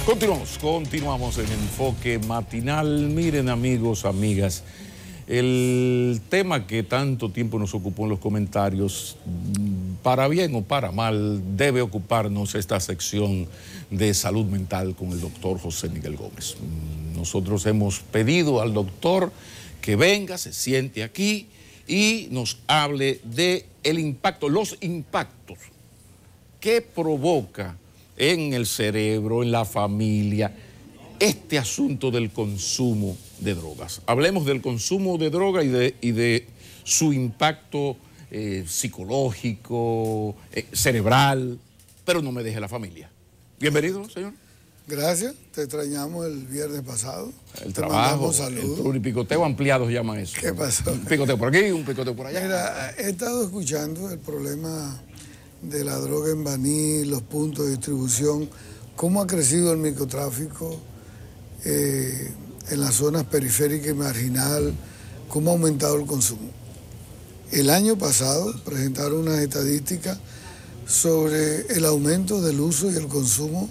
Continuamos en Enfoque Matinal. Miren, amigos, amigas, el tema que tanto tiempo nos ocupó en los comentarios, para bien o para mal, debe ocuparnos esta sección de salud mental con el doctor José Miguel Gómez. Nosotros hemos pedido al doctor que venga, se siente aquí y nos hable de el impacto, los impactos que provoca en el cerebro, en la familia, este asunto del consumo de drogas. Hablemos del consumo de droga y de su impacto psicológico, cerebral, pero no me deje la familia. Bienvenido, señor. Gracias, te extrañamos el viernes pasado. El trabajo, el pluripicoteo ampliado se llama eso. ¿Qué pasó? Un picoteo por aquí, un picoteo por allá. Mira, he estado escuchando el problema de la droga en Baní, los puntos de distribución, cómo ha crecido el microtráfico en las zonas periféricas y marginal, cómo ha aumentado el consumo. El año pasado presentaron unas estadísticas sobre el aumento del uso y el consumo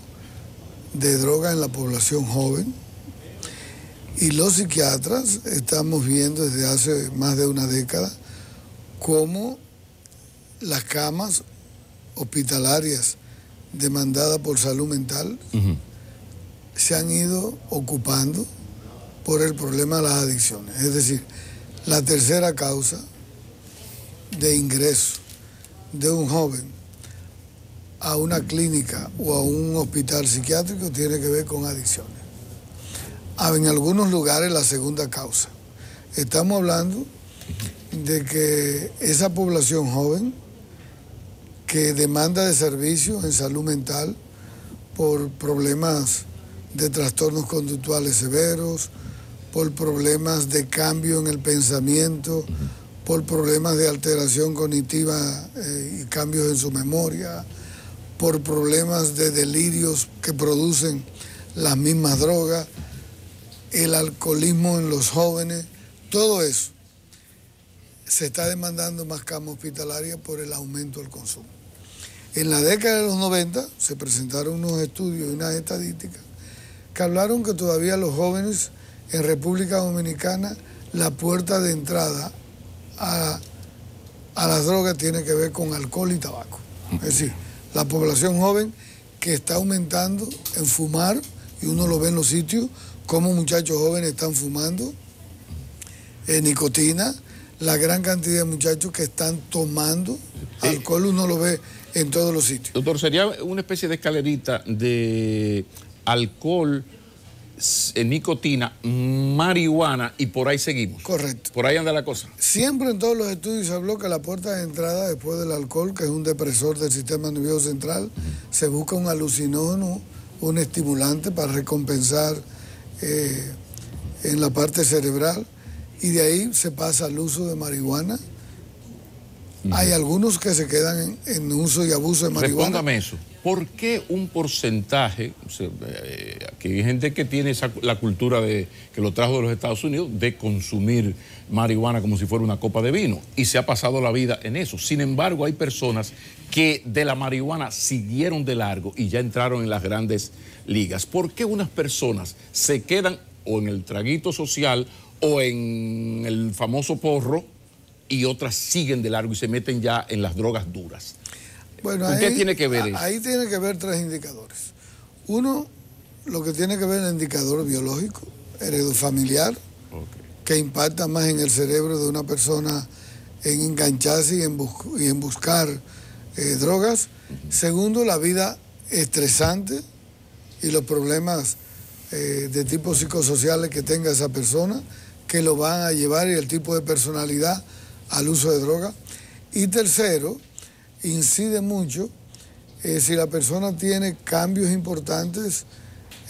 de droga en la población joven, y los psiquiatras estamos viendo desde hace más de una década cómo las camas hospitalarias demandadas por salud mental se han ido ocupando por el problema de las adicciones. Es decir, la tercera causa de ingreso de un joven a una clínica o a un hospital psiquiátrico tiene que ver con adicciones. En algunos lugares la segunda causa. Estamos hablando de que esa población joven que demanda de servicios en salud mental por problemas de trastornos conductuales severos, por problemas de cambio en el pensamiento, por problemas de alteración cognitiva y cambios en su memoria, por problemas de delirios que producen las mismas drogas, el alcoholismo en los jóvenes, todo eso. Se está demandando más cama hospitalaria por el aumento del consumo. En la década de los 90 se presentaron unos estudios y unas estadísticas que hablaron que todavía los jóvenes en República Dominicana, la puerta de entrada a las drogas tiene que ver con alcohol y tabaco. Es decir, la población joven que está aumentando en fumar, y uno lo ve en los sitios, cómo muchachos jóvenes están fumando, nicotina, la gran cantidad de muchachos que están tomando alcohol, uno lo ve en todos los sitios. Doctor, sería una especie de escalerita de alcohol, nicotina, marihuana, y por ahí seguimos. Correcto. Por ahí anda la cosa. Siempre en todos los estudios se habló que la puerta de entrada después del alcohol, que es un depresor del sistema nervioso central, se busca un alucinógeno, un estimulante para recompensar en la parte cerebral, y de ahí se pasa al uso de marihuana. Hay algunos que se quedan en uso y abuso de marihuana. Respóngame eso. ¿Por qué un porcentaje, aquí hay gente que tiene la cultura que lo trajo de los Estados Unidos, de consumir marihuana como si fuera una copa de vino, y se ha pasado la vida en eso? Sin embargo, hay personas que de la marihuana siguieron de largo y ya entraron en las grandes ligas. ¿Por qué unas personas se quedan o en el traguito social o en el famoso porro, y otras siguen de largo y se meten ya en las drogas duras? Bueno, ¿Con qué tiene que ver eso? Ahí tiene que ver tres indicadores. Uno, lo que tiene que ver el indicador biológico, heredofamiliar, que impacta más en el cerebro de una persona en engancharse y en buscar drogas. Segundo, la vida estresante y los problemas de tipo psicosociales que tenga esa persona, que lo van a llevar, y el tipo de personalidad al uso de droga. Y tercero, incide mucho si la persona tiene cambios importantes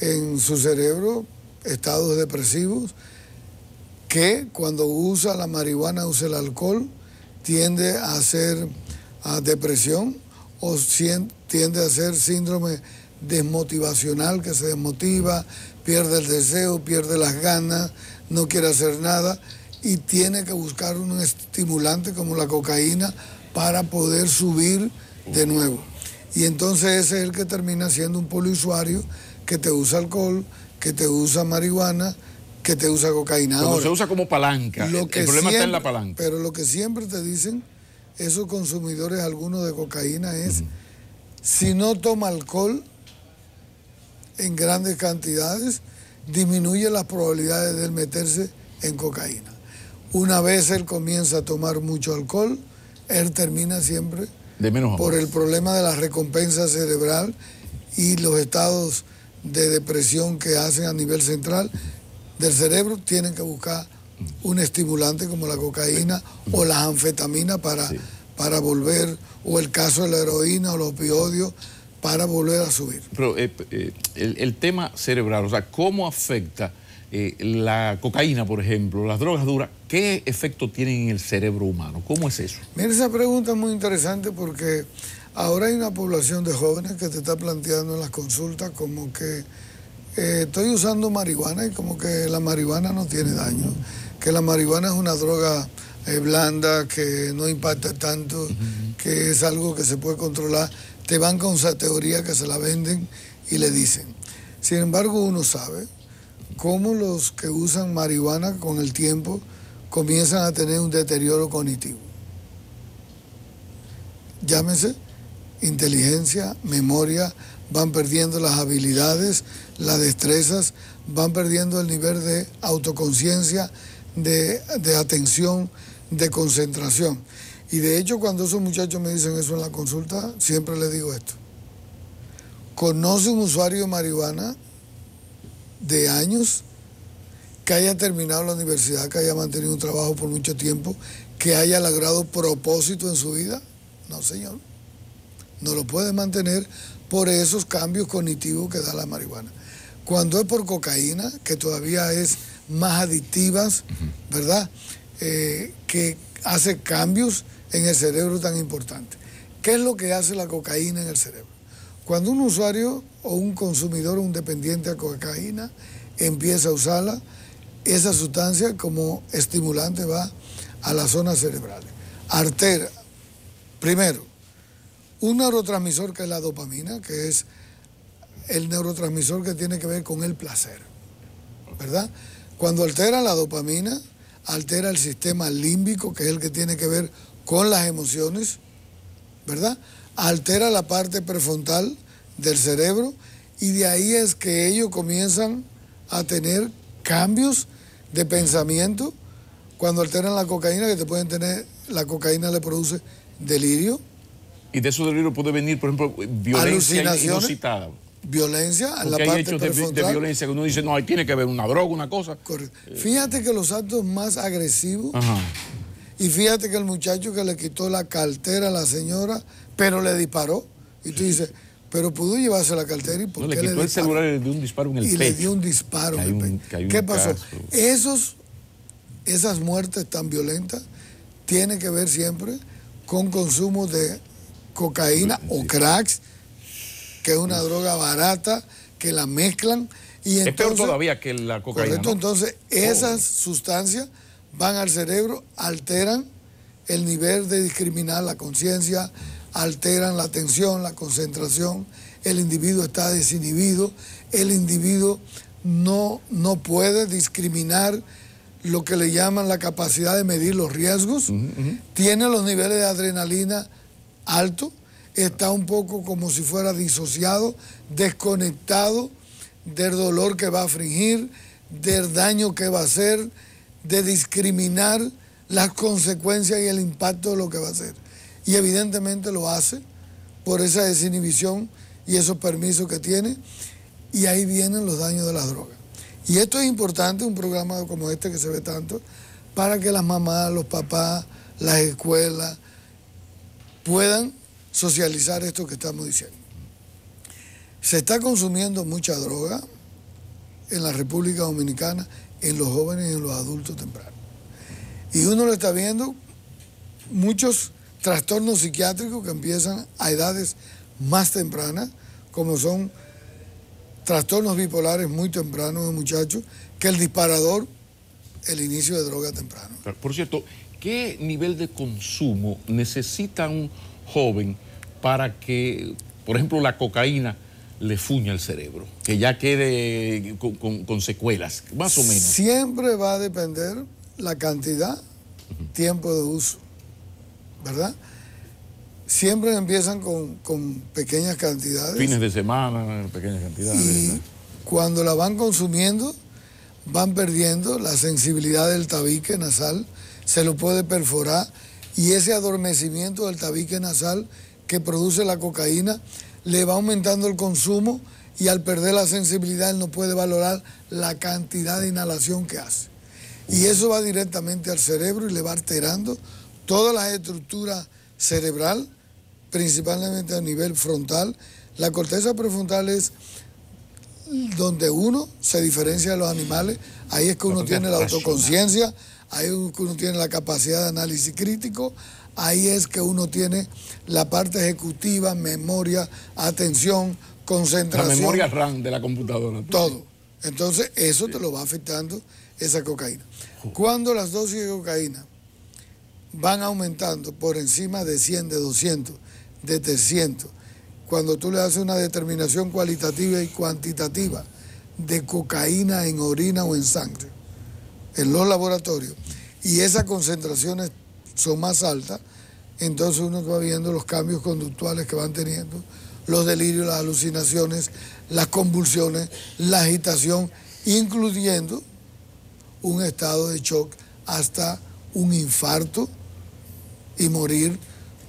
en su cerebro, estados depresivos, que cuando usa la marihuana, usa el alcohol, tiende a hacer depresión, o tiende a hacer síndrome desmotivacional, que se desmotiva, pierde el deseo, pierde las ganas, no quiere hacer nada, y tiene que buscar un estimulante como la cocaína para poder subir de nuevo. Y entonces ese es el que termina siendo un poliusuario que te usa alcohol, que te usa marihuana, que te usa cocaína. Cuando ahora, se usa como palanca, el problema está en la palanca. Pero lo que siempre te dicen esos consumidores, algunos de cocaína, es si no toma alcohol en grandes cantidades, disminuye las probabilidades de él meterse en cocaína. Una vez él comienza a tomar mucho alcohol, él termina siempre de menos por el problema de la recompensa cerebral y los estados de depresión que hacen a nivel central del cerebro. Tienen que buscar un estimulante como la cocaína o las anfetaminas para volver, o el caso de la heroína o los opioides, para volver a subir. Pero el tema cerebral, o sea, ¿cómo afecta la cocaína, por ejemplo, las drogas duras? ¿Qué efecto tienen en el cerebro humano? ¿Cómo es eso? Mira, esa pregunta es muy interesante porque ahora hay una población de jóvenes que te está planteando en las consultas como que estoy usando marihuana y como que la marihuana no tiene daño, que la marihuana es una droga blanda, que no impacta tanto, que es algo que se puede controlar. Te van con esa teoría que se la venden y le dicen. Sin embargo, uno sabe cómo los que usan marihuana con el tiempo comienzan a tener un deterioro cognitivo. Llámese inteligencia, memoria, van perdiendo las habilidades, las destrezas, van perdiendo el nivel de autoconciencia, de atención, de concentración. Y de hecho, cuando esos muchachos me dicen eso en la consulta, siempre les digo esto. ¿Conoce un usuario de marihuana de años que haya terminado la universidad, que haya mantenido un trabajo por mucho tiempo, que haya logrado propósito en su vida? No, señor. No lo puede mantener por esos cambios cognitivos que da la marihuana. Cuando es por cocaína, que todavía es más adictivas, ¿verdad? Que hace cambios en el cerebro tan importantes. ¿Qué es lo que hace la cocaína en el cerebro? Cuando un usuario o un consumidor o un dependiente a cocaína empieza a usarla, esa sustancia como estimulante va a las zonas cerebrales. Altera, primero, un neurotransmisor que es la dopamina, que es el neurotransmisor que tiene que ver con el placer, ¿verdad? Cuando altera la dopamina, altera el sistema límbico, que es el que tiene que ver con las emociones, ¿verdad? Altera la parte prefrontal del cerebro y de ahí es que ellos comienzan a tener cambios de pensamiento. Cuando alteran la cocaína, que te pueden tener, la cocaína le produce delirio. Y de esos delirios puede venir, por ejemplo, violencia inusitada. Violencia en la parte prefrontal. Porque hay hechos de violencia que uno dice, no, ahí tiene que haber una droga, una cosa. Correcto. Fíjate que los actos más agresivos, y fíjate que el muchacho que le quitó la cartera a la señora, pero le disparó, y tú dices, pero pudo llevarse la cartera y ¿por qué le quitó el celular y le dio un disparo en el pecho? Y le dio un disparo en el pecho. ¿Qué pasó? Esas muertes tan violentas tienen que ver siempre con consumo de cocaína o cracks, que es una droga barata, que la mezclan. Y entonces, es peor todavía que la cocaína, correcto, ¿no? Entonces esas sustancias van al cerebro, alteran el nivel de discriminar la conciencia, alteran la atención, la concentración, el individuo está desinhibido, el individuo no puede discriminar lo que le llaman la capacidad de medir los riesgos, tiene los niveles de adrenalina altos, está un poco como si fuera disociado, desconectado del dolor que va a afligir, del daño que va a hacer, de discriminar las consecuencias y el impacto de lo que va a hacer. Y evidentemente lo hace por esa desinhibición y esos permisos que tiene, y ahí vienen los daños de las drogas. Y esto es importante, un programa como este que se ve tanto, para que las mamás, los papás, las escuelas puedan socializar esto que estamos diciendo. Se está consumiendo mucha droga en la República Dominicana, en los jóvenes y en los adultos tempranos. Y uno lo está viendo, muchos trastornos psiquiátricos que empiezan a edades más tempranas, como son trastornos bipolares muy tempranos de muchachos, que el disparador, el inicio de droga temprano. Por cierto, ¿qué nivel de consumo necesita un joven para que, por ejemplo, la cocaína le fuña el cerebro, que ya quede con secuelas, más o menos? Siempre va a depender la cantidad, tiempo de uso, ¿verdad? Siempre empiezan con pequeñas cantidades. Fines de semana, pequeñas cantidades. Y cuando la van consumiendo, van perdiendo la sensibilidad del tabique nasal, se lo puede perforar, y ese adormecimiento del tabique nasal que produce la cocaína le va aumentando el consumo, y al perder la sensibilidad él no puede valorar la cantidad de inhalación que hace. Y eso va directamente al cerebro y le va alterando toda la estructura cerebral, principalmente a nivel frontal. La corteza prefrontal es donde uno se diferencia de los animales. Ahí es que uno tiene la autoconciencia, ahí es que uno tiene la capacidad de análisis crítico, ahí es que uno tiene la parte ejecutiva, memoria, atención, concentración. La memoria RAM de la computadora. Todo. Entonces eso te lo va afectando esa cocaína. Cuando las dosis de cocaína van aumentando por encima de 100, de 200, de 300, cuando tú le haces una determinación cualitativa y cuantitativa de cocaína en orina o en sangre, en los laboratorios, y esas concentraciones son más altas, entonces uno va viendo los cambios conductuales que van teniendo, los delirios, las alucinaciones, las convulsiones, la agitación, incluyendo un estado de shock hasta un infarto y morir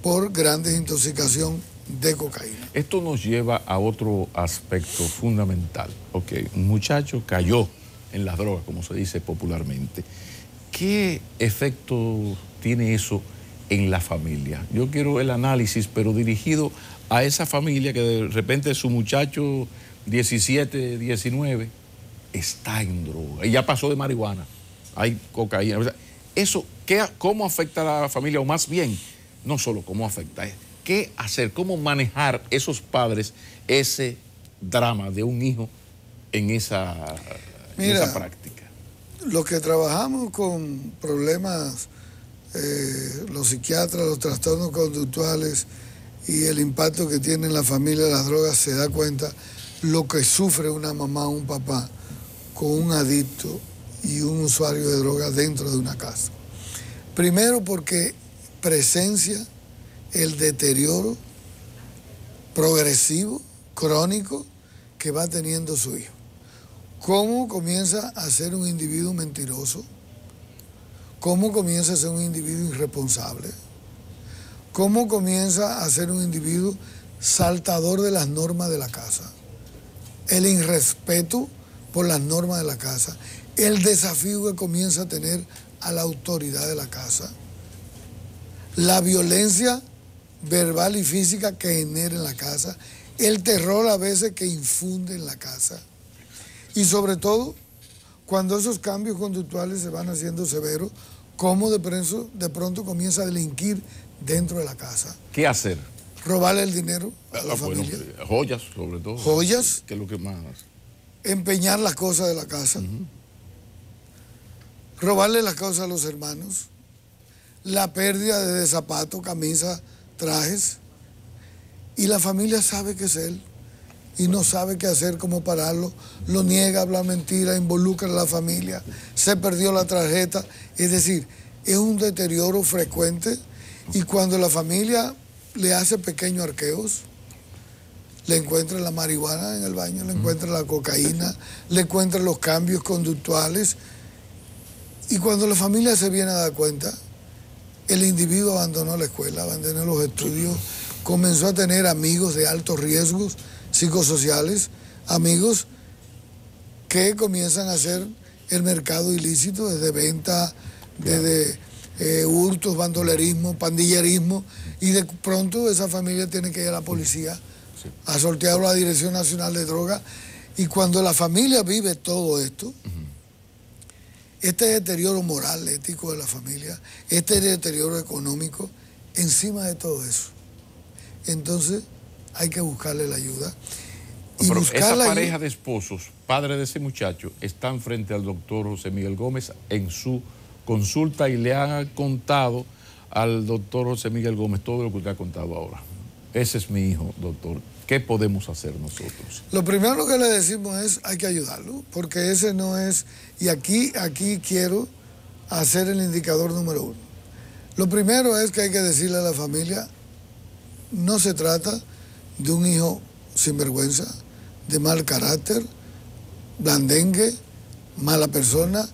por gran desintoxicación de cocaína. Esto nos lleva a otro aspecto fundamental. Ok, un muchacho cayó en las drogas, como se dice popularmente. ¿Qué efecto tiene eso en la familia? Yo quiero el análisis, pero dirigido a esa familia que de repente su muchacho 17, 19 está en droga y ya pasó de marihuana, hay cocaína. O sea, eso, ¿cómo afecta a la familia? O más bien, no solo cómo afecta, ¿qué hacer? ¿Cómo manejar esos padres ese drama de un hijo en esa práctica? Los que trabajamos con problemas, los psiquiatras, los trastornos conductuales y el impacto que tiene en la familia las drogas, se da cuenta lo que sufre una mamá o un papá con un adicto y un usuario de drogas dentro de una casa. Primero porque presencia el deterioro progresivo, crónico, que va teniendo su hijo. ¿Cómo comienza a ser un individuo mentiroso? ¿Cómo comienza a ser un individuo irresponsable? ¿Cómo comienza a ser un individuo saltador de las normas de la casa? El irrespeto por las normas de la casa, el desafío que comienza a tener a la autoridad de la casa, la violencia verbal y física que genera en la casa, el terror a veces que infunde en la casa, y sobre todo cuando esos cambios conductuales se van haciendo severos, cómo de pronto comienza a delinquir dentro de la casa. ¿Qué hacer? Robarle el dinero a la familia. Joyas, sobre todo. Joyas. Que es lo que más. Empeñar las cosas de la casa. Robarle las cosas a los hermanos. La pérdida de zapatos, camisas, trajes. Y la familia sabe que es él. Y no sabe qué hacer, cómo pararlo. Lo niega, habla mentira, involucra a la familia. Se perdió la tarjeta. Es decir, es un deterioro frecuente. Y cuando la familia le hace pequeños arqueos, le encuentra la marihuana en el baño, le encuentra la cocaína, le encuentra los cambios conductuales. Y cuando la familia se viene a dar cuenta, el individuo abandonó la escuela, abandonó los estudios, comenzó a tener amigos de altos riesgos psicosociales, amigos que comienzan a hacer el mercado ilícito, desde venta, desde hurtos, bandolerismo, pandillerismo, y de pronto esa familia tiene que ir a la policía a sortear la Dirección Nacional de Drogas. Y cuando la familia vive todo esto, este deterioro moral, ético de la familia, este deterioro económico, encima de todo eso, entonces hay que buscarle la ayuda. Y pero esa pareja de esposos, padre de ese muchacho, están frente al doctor José Miguel Gómez en su consulta y le han contado al doctor José Miguel Gómez todo lo que usted ha contado ahora. ese es mi hijo, doctor. ¿Qué podemos hacer nosotros? Lo primero que le decimos es hay que ayudarlo, porque ese no es... Y aquí quiero hacer el indicador número 1. Lo primero es que hay que decirle a la familia, no se trata de un hijo sinvergüenza, de mal carácter, blandengue, mala persona.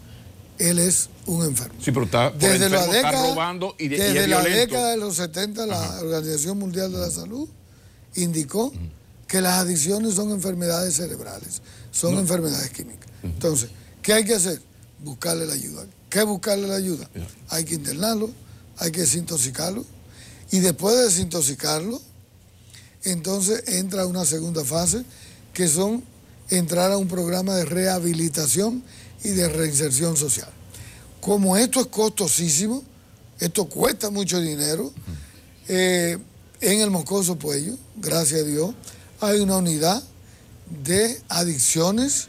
Él es un enfermo. Sí, pero está robando y es desde la violento. década de los 70, la Organización Mundial de la Salud indicó que las adicciones son enfermedades cerebrales, son enfermedades químicas. Entonces, ¿qué hay que hacer? Buscarle la ayuda. ¿Qué buscarle la ayuda? Hay que internarlo, hay que desintoxicarlo, y después de desintoxicarlo, entonces entra una segunda fase, que son entrar a un programa de rehabilitación y de reinserción social. Como esto es costosísimo, esto cuesta mucho dinero, en el Moscoso Puello, gracias a Dios, hay una unidad de adicciones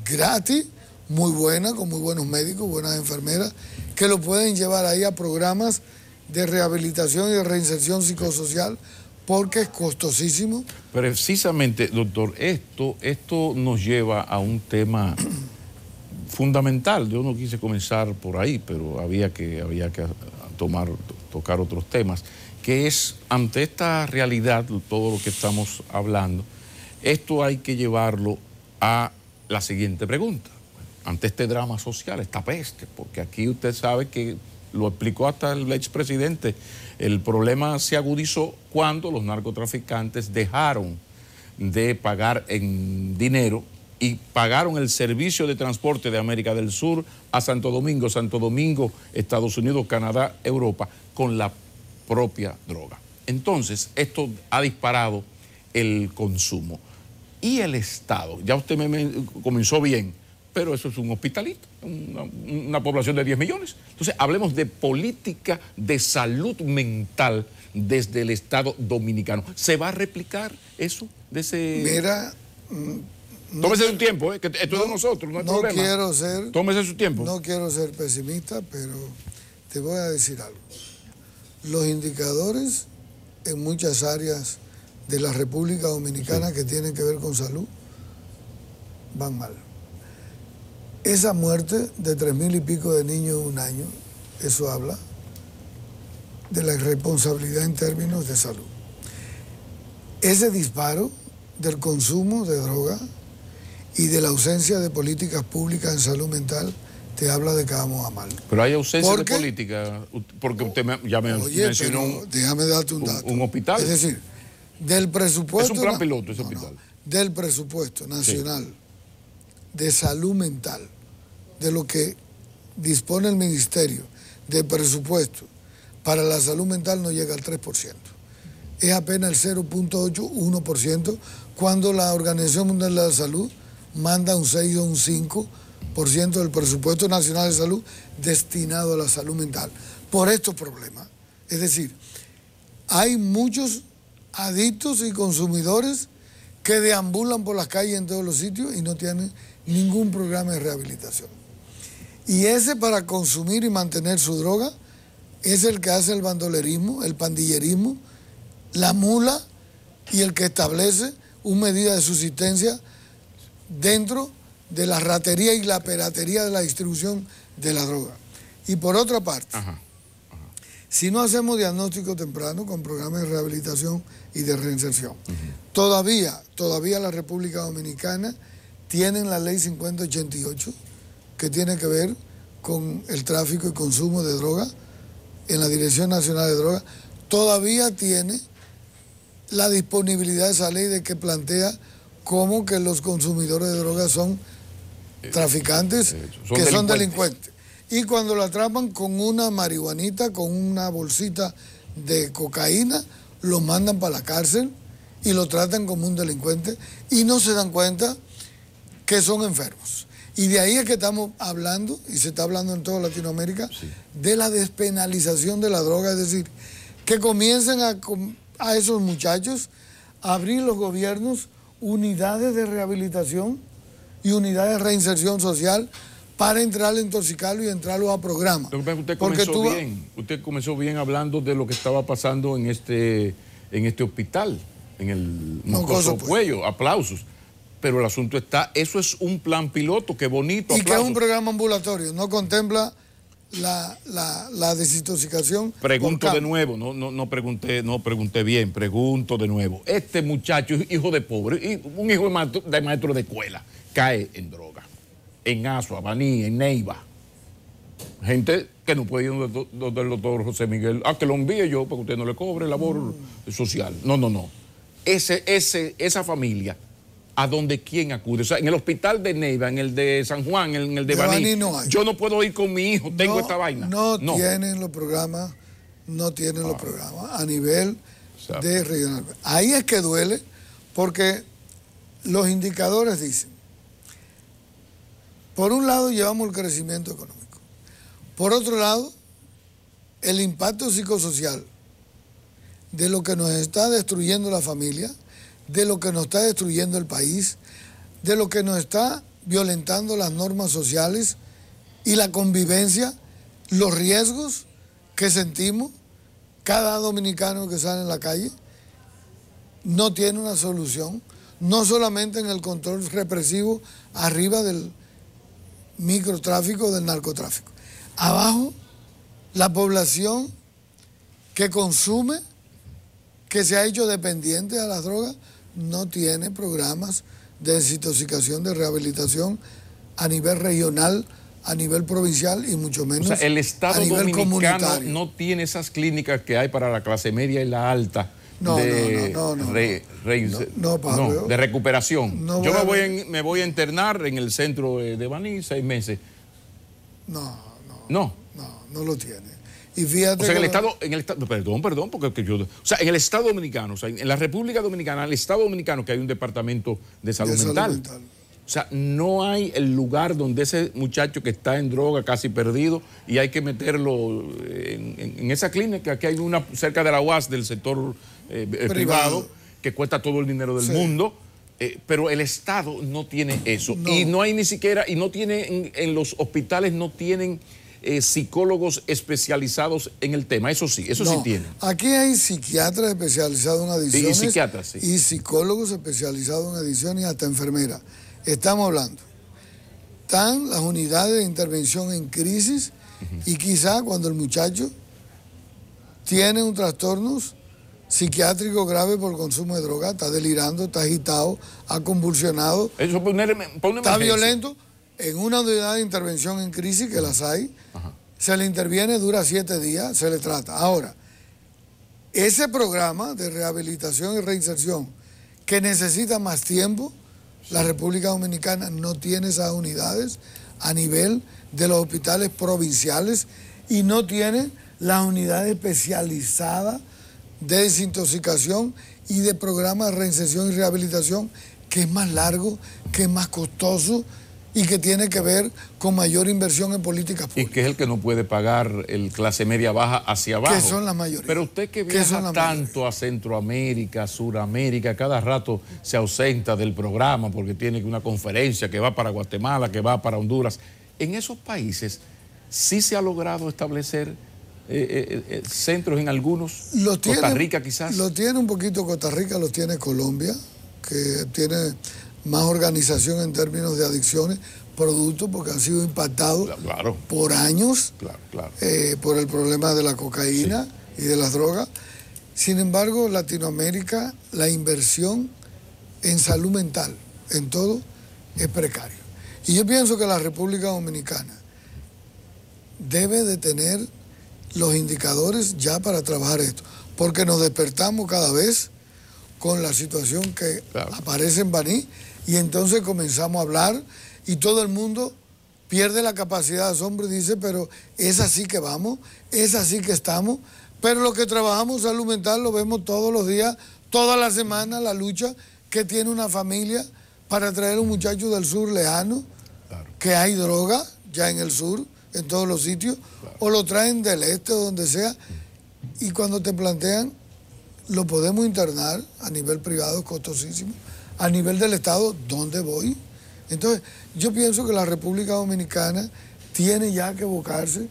gratis, muy buena, con muy buenos médicos, buenas enfermeras, que lo pueden llevar ahí a programas de rehabilitación y de reinserción psicosocial, porque es costosísimo. Precisamente, doctor, esto nos lleva a un tema fundamental. Yo no quise comenzar por ahí, pero había que tocar otros temas, que es, ante esta realidad, todo lo que estamos hablando, esto hay que llevarlo a la siguiente pregunta. Ante este drama social, esta peste, porque aquí usted sabe que lo explicó hasta el expresidente, el problema se agudizó cuando los narcotraficantes dejaron de pagar en dinero y pagaron el servicio de transporte de América del Sur a Santo Domingo, Estados Unidos, Canadá, Europa, con la propia droga. Entonces, esto ha disparado el consumo. Y el Estado, ya usted me comenzó bien, pero eso es un hospitalito, una población de 10 millones. Entonces, hablemos de política de salud mental desde el Estado dominicano. ¿Se va a replicar eso? De ese... Mira... Tómese su tiempo, que esto es de nosotros, no hay problema. Tómese su tiempo. No quiero ser pesimista, pero te voy a decir algo. Los indicadores en muchas áreas de la República Dominicana que tienen que ver con salud van mal. Esa muerte de 3.000 y pico de niños en un año, eso habla de la irresponsabilidad en términos de salud. Ese disparo del consumo de droga y de la ausencia de políticas públicas en salud mental te habla de que vamos a mal. Pero hay ausencia de política, porque usted ya me mencionó déjame darte un dato. Un hospital. Es decir, del presupuesto... Es un plan piloto ese hospital. Del presupuesto nacional de salud mental, de lo que dispone el ministerio de presupuesto para la salud mental, no llega al 3%. Es apenas el 0.81%, cuando la Organización Mundial de la Salud manda un 6 o un 5% del presupuesto nacional de salud destinado a la salud mental. Por estos problemas. Es decir, hay muchos adictos y consumidores que deambulan por las calles en todos los sitios y no tienen ningún programa de rehabilitación. Y ese, para consumir y mantener su droga, es el que hace el bandolerismo, el pandillerismo, la mula, y el que establece una medida de subsistencia dentro de la ratería y la piratería de la distribución de la droga. Y por otra parte, si no hacemos diagnóstico temprano con programas de rehabilitación y de reinserción, todavía la República Dominicana tiene la ley 5088, que tiene que ver con el tráfico y consumo de droga, en la Dirección Nacional de Drogas, todavía tiene la disponibilidad de esa ley de que plantea cómo que los consumidores de drogas son traficantes, son delincuentes. Y cuando lo atrapan con una marihuanita, con una bolsita de cocaína, lo mandan para la cárcel y lo tratan como un delincuente y no se dan cuenta que son enfermos. Y de ahí es que estamos hablando, y se está hablando en toda Latinoamérica, de la despenalización de la droga, es decir, que comiencen a esos muchachos a abrir los gobiernos unidades de rehabilitación y unidades de reinserción social para entrarlo, intoxicarlo y entrarlo a programas. Usted comenzó bien hablando de lo que estaba pasando en en este hospital, en el Mocoso Mocoso Puello, aplausos. Pero el asunto está, eso es un plan piloto, qué bonito. Y aplausos. que es un programa ambulatorio, no contempla la desintoxicación. Pregunto de nuevo, no pregunté bien, pregunto de nuevo. Este muchacho, hijo de pobre, un hijo de maestro de escuela, cae en droga, en Asua, Baní, en Neiva. Gente que no puede ir donde el doctor José Miguel, que lo envíe yo para que usted no le cobre labor social. No. Esa familia, ¿a dónde quién acude? O sea, en el hospital de Neiva, en el de San Juan, en el de Baní, no hay. Yo no puedo ir con mi hijo, tengo esta vaina. No tienen los programas, a nivel de regional. Ahí es que duele, porque los indicadores dicen, por un lado llevamos el crecimiento económico, por otro lado, el impacto psicosocial de lo que nos está destruyendo la familia, de lo que nos está destruyendo el país, de lo que nos está violentando las normas sociales y la convivencia, los riesgos que sentimos, cada dominicano que sale en la calle, no tiene una solución, no solamente en el control represivo arriba del microtráfico, del narcotráfico. Abajo, la población que consume, que se ha hecho dependiente a las drogas, no tiene programas de desintoxicación, de rehabilitación a nivel regional, a nivel provincial y mucho menos o sea, el Estado a nivel dominicano comunitario. No tiene esas clínicas que hay para la clase media y la alta. No, Pablo, de recuperación. No Yo me voy a internar en el centro de Baní 6 meses. No lo tiene. Y fíjate, o sea, perdón, porque yo, o sea, en el Estado Dominicano, o sea, en la República Dominicana, el Estado Dominicano, que hay un departamento de salud mental. O sea, no hay el lugar donde ese muchacho que está en droga, casi perdido, y hay que meterlo en esa clínica, que hay una cerca de la UAS del sector privado, que cuesta todo el dinero del mundo. Pero el Estado no tiene eso. Y no hay ni siquiera, y no tiene, en los hospitales no tienen psicólogos especializados en el tema. Eso sí tienen. Aquí hay psiquiatras especializados en adicciones. Y psiquiatras, sí. Y psicólogos especializados en adicciones y hasta enfermeras. Estamos hablando. Están las unidades de intervención en crisis y quizá cuando el muchacho tiene un trastorno psiquiátrico grave por consumo de droga, está delirando, está agitado, ha convulsionado, está violento, en una unidad de intervención en crisis, que las hay, se le interviene, dura 7 días, se le trata. Ahora, ese programa de rehabilitación y reinserción, que necesita más tiempo, la República Dominicana no tiene esas unidades a nivel de los hospitales provinciales y no tiene las unidades especializadas de desintoxicación y de programas de reinserción y rehabilitación, que es más largo, que es más costoso y que tiene que ver con mayor inversión en políticas públicas. Y que es el que no puede pagar el clase media baja hacia abajo. Que son la mayoría. Pero usted que viaja tanto a Centroamérica, Suramérica, cada rato se ausenta del programa porque tiene una conferencia que va para Guatemala, que va para Honduras. En esos países sí se ha logrado establecer centros en algunos. Costa Rica quizás. Lo tiene un poquito Costa Rica, lo tiene Colombia, que tiene más organización en términos de adicciones, producto porque han sido impactados por años por el problema de la cocaína y de las drogas. Sin embargo, Latinoamérica, la inversión en salud mental, en todo, es precario. Y yo pienso que la República Dominicana debe de tener los indicadores ya para trabajar esto, porque nos despertamos cada vez con la situación que aparece en Baní y entonces comenzamos a hablar y todo el mundo pierde la capacidad de asombro y dice, pero es así que vamos, es así que estamos, pero lo que trabajamos salud mental lo vemos todos los días, toda la semana, la lucha que tiene una familia para traer a un muchacho del sur lejano, que hay droga ya en el sur, en todos los sitios, o lo traen del este o donde sea, y cuando te plantean, lo podemos internar a nivel privado, costosísimo, a nivel del Estado, ¿dónde voy? Entonces, yo pienso que la República Dominicana tiene ya que evocarse,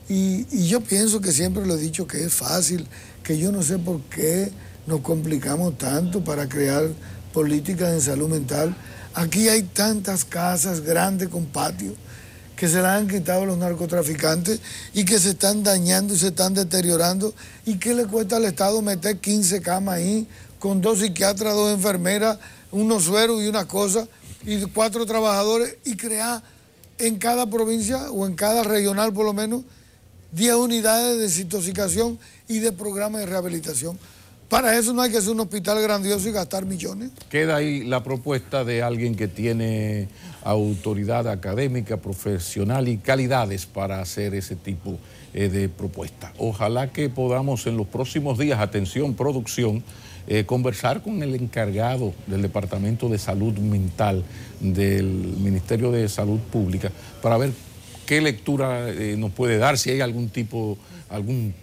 y yo pienso que siempre lo he dicho que es fácil, que yo no sé por qué nos complicamos tanto para crear políticas en salud mental. Aquí hay tantas casas grandes con patios que se las han quitado a los narcotraficantes y que se están dañando y se están deteriorando. ¿Y qué le cuesta al Estado meter 15 camas ahí con 2 psiquiatras, 2 enfermeras, unos sueros y una cosa, y 4 trabajadores, y crear en cada provincia o en cada regional por lo menos 10 unidades de desintoxicación y de programas de rehabilitación? Para eso no hay que hacer un hospital grandioso y gastar millones. Queda ahí la propuesta de alguien que tiene autoridad académica, profesional y calidades para hacer ese tipo de propuesta. Ojalá que podamos en los próximos días, atención, producción, conversar con el encargado del Departamento de Salud Mental del Ministerio de Salud Pública para ver qué lectura nos puede dar, si hay algún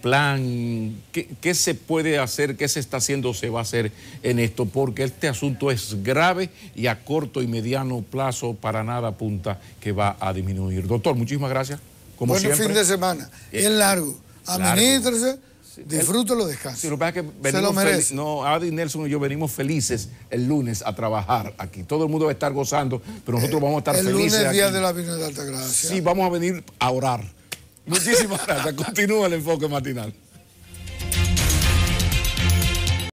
plan, qué se puede hacer, qué se está haciendo, se va a hacer en esto, porque este asunto es grave y a corto y mediano plazo para nada apunta que va a disminuir. Doctor, muchísimas gracias. Como bueno, siempre. Fin de semana, es largo, administrese. Disfrútalo, descanso. Sí, lo que pasa es que se lo merece. Adi, Nelson y yo venimos felices el lunes a trabajar aquí. Todo el mundo va a estar gozando, pero nosotros vamos a estar felices. El lunes, aquí. día de la Virgen de Altagracia. Sí, vamos a venir a orar. Muchísimas gracias. Continúa el enfoque matinal.